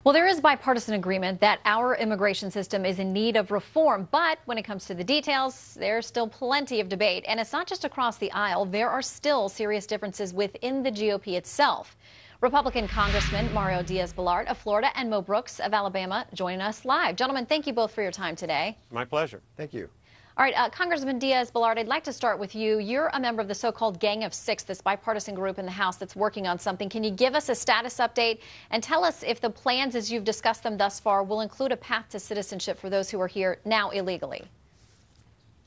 Well, there is bipartisan agreement that our immigration system is in need of reform. But when it comes to the details, there's still plenty of debate. And it's not just across the aisle. There are still serious differences within the GOP itself. Republican Congressman Mario Diaz-Balart of Florida and Mo Brooks of Alabama joining us live. Gentlemen, thank you both for your time today. My pleasure. Thank you. All right, Congressman Diaz-Balart, I'd like to start with you. You're a member of the so-called Gang of Six, this bipartisan group in the House that's working on something. Can you give us a status update and tell us if the plans, as you've discussed them thus far, will include a path to citizenship for those who are here now illegally?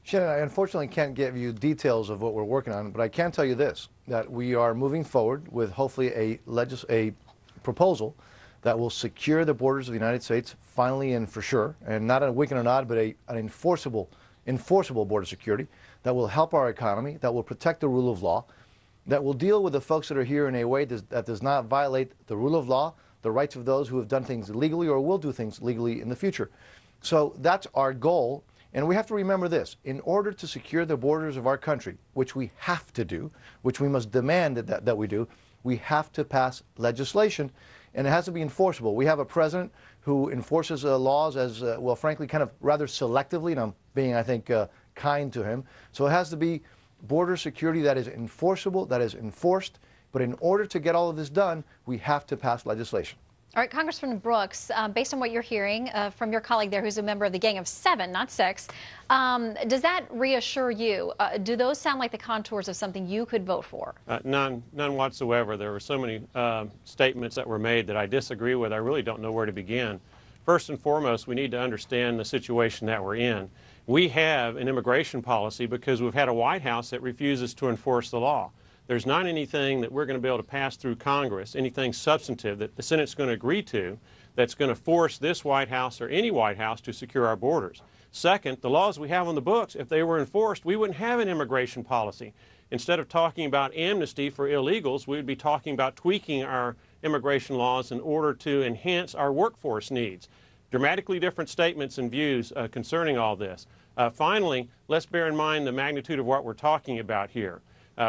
Shannon, I unfortunately can't give you details of what we're working on, but I can tell you this, that we are moving forward with hopefully a proposal that will secure the borders of the United States finally and for sure, and not a wink and a nod, but an enforceable border security that will help our economy, that will protect the rule of law, that will deal with the folks that are here in a way that does not violate the rule of law, the rights of those who have done things legally or will do things legally in the future. So that's our goal. And we have to remember this. In order to secure the borders of our country, which we have to do, which we must demand that we do, we have to pass legislation, and it has to be enforceable. We have a president who enforces laws as, well, frankly, kind of rather selectively, and I'm being, I think, kind to him. So it has to be border security that is enforceable, that is enforced. But in order to get all of this done, we have to pass legislation. All right, Congressman Brooks, based on what you're hearing from your colleague there who's a member of the Gang of Seven, not Six, does that reassure you? Do those sound like the contours of something you could vote for? None whatsoever. There were so many statements that were made that I disagree with. I really don't know where to begin. First and foremost, we need to understand the situation that we're in. We have an immigration policy because we've had a White House that refuses to enforce the law. There's not anything that we're going to be able to pass through Congress, anything substantive that the Senate's going to agree to that's going to force this White House or any White House to secure our borders. Second, the laws we have on the books, if they were enforced, we wouldn't have an immigration policy. Instead of talking about amnesty for illegals, we would be talking about tweaking our immigration laws in order to enhance our workforce needs. Dramatically different statements and views concerning all this. Finally, let's bear in mind the magnitude of what we're talking about here.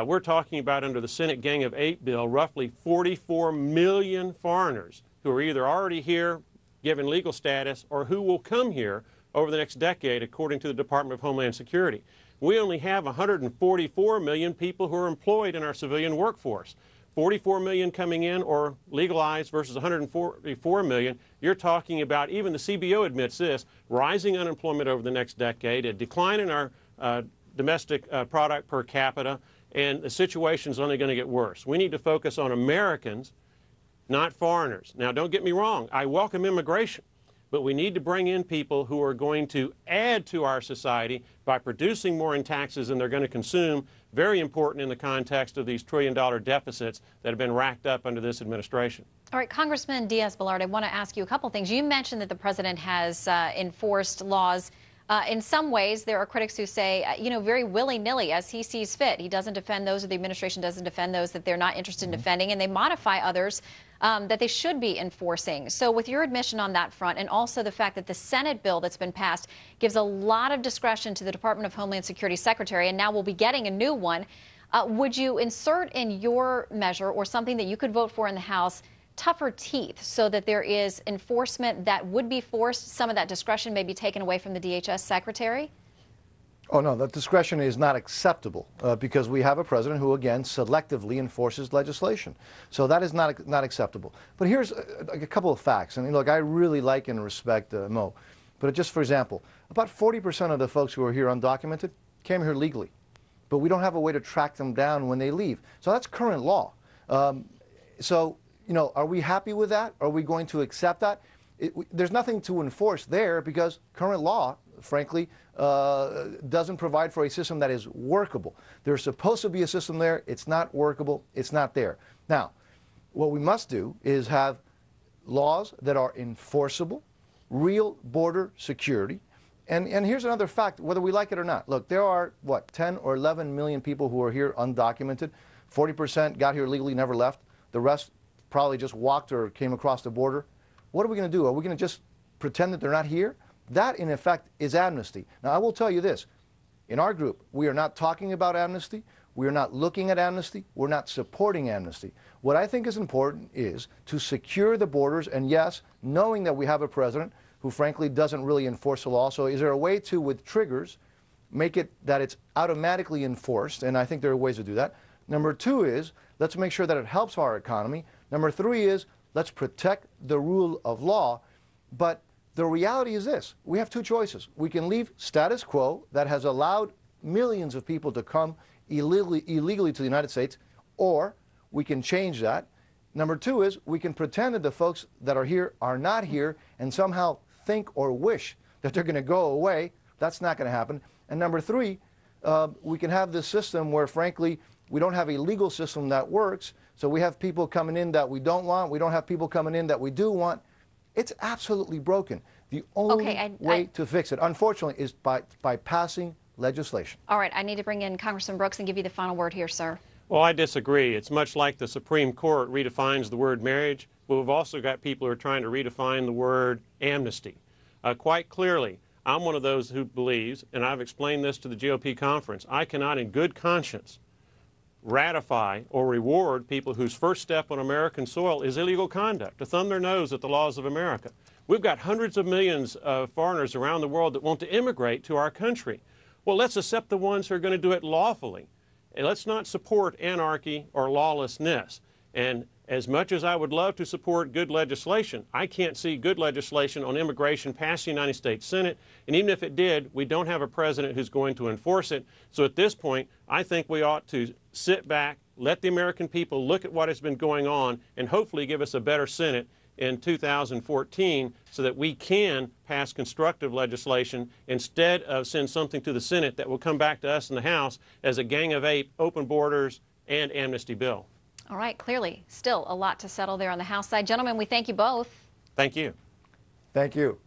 We're talking about, under the Senate Gang of Eight bill, roughly 44 million foreigners who are either already here, given legal status, or who will come here over the next decade, according to the Department of Homeland Security. We only have 144 million people who are employed in our civilian workforce. 44 million coming in or legalized versus 144 million. You're talking about, even the CBO admits this, rising unemployment over the next decade, a decline in our domestic product per capita, and the situation's only going to get worse. We need to focus on Americans, not foreigners. Now, don't get me wrong. I welcome immigration, but we need to bring in people who are going to add to our society by producing more in taxes than they're going to consume. Very important in the context of these trillion-dollar deficits that have been racked up under this administration. All right, Congressman Diaz-Balart, I want to ask you a couple things. You mentioned that the president has enforced laws. In some ways, there are critics who say, very willy-nilly as he sees fit. He doesn't defend those, or the administration doesn't defend those that they're not interested in defending, and they modify others that they should be enforcing. So with your admission on that front, and also the fact that the Senate bill that's been passed gives a lot of discretion to the Department of Homeland Security Secretary, and now we'll be getting a new one, would you insert in your measure, or something that you could vote for in the House, tougher teeth so that there is enforcement that would be forced? Some of that discretion may be taken away from the DHS secretary? Oh, no, that discretion is not acceptable because we have a president who, again, selectively enforces legislation. So that is not acceptable. But here's a couple of facts. And look, I really like and respect Mo. But just for example, about 40% of the folks who are here undocumented came here legally. But we don't have a way to track them down when they leave. So that's current law. Are we happy with that? Are we going to accept that? There's nothing to enforce there because current law, frankly, doesn't provide for a system that is workable. There's supposed to be a system there. It's not workable. It's not there. Now, what we must do is have laws that are enforceable, real border security. And here's another fact, whether we like it or not. Look, there are, 10 or 11 million people who are here undocumented. 40% got here legally, never left. The rest probably just walked or came across the border. What are we going to do? Are we going to just pretend that they're not here? That, in effect, is amnesty. Now, I will tell you this. In our group, we are not talking about amnesty. We are not looking at amnesty. We're not supporting amnesty. What I think is important is to secure the borders, and yes, knowing that we have a president who frankly doesn't really enforce the law. So is there a way to, with triggers, make it that it's automatically enforced? And I think there are ways to do that. Number two is, let's make sure that it helps our economy. Number three is, let's protect the rule of law. But the reality is this: we have two choices. We can leave status quo that has allowed millions of people to come illegally to the United States, or we can change that. Number two is, we can pretend that the folks that are here are not here and somehow think or wish that they're going to go away. That's not going to happen. And number three, we can have this system where, frankly, we don't have a legal system that works. So we have people coming in that we don't want. We don't have people coming in that we do want. It's absolutely broken. The only way to fix it, unfortunately, is by passing legislation. All right, I need to bring in Congressman Brooks and give you the final word here, sir. Well, I disagree. It's much like the Supreme Court redefines the word marriage, but we've also got people who are trying to redefine the word amnesty. Quite clearly, I'm one of those who believes, and I've explained this to the GOP conference, I cannot in good conscience ratify or reward people whose first step on American soil is illegal conduct, to thumb their nose at the laws of America. We've got hundreds of millions of foreigners around the world that want to immigrate to our country. Well, let's accept the ones who are going to do it lawfully. And let's not support anarchy or lawlessness. And as much as I would love to support good legislation, I can't see good legislation on immigration pass the United States Senate. And even if it did, we don't have a president who's going to enforce it. So at this point, I think we ought to sit back, let the American people look at what has been going on, and hopefully give us a better Senate in 2014 so that we can pass constructive legislation instead of send something to the Senate that will come back to us in the House as a Gang of Eight, open borders, and amnesty bill. All right, clearly still a lot to settle there on the House side. Gentlemen, we thank you both. Thank you. Thank you.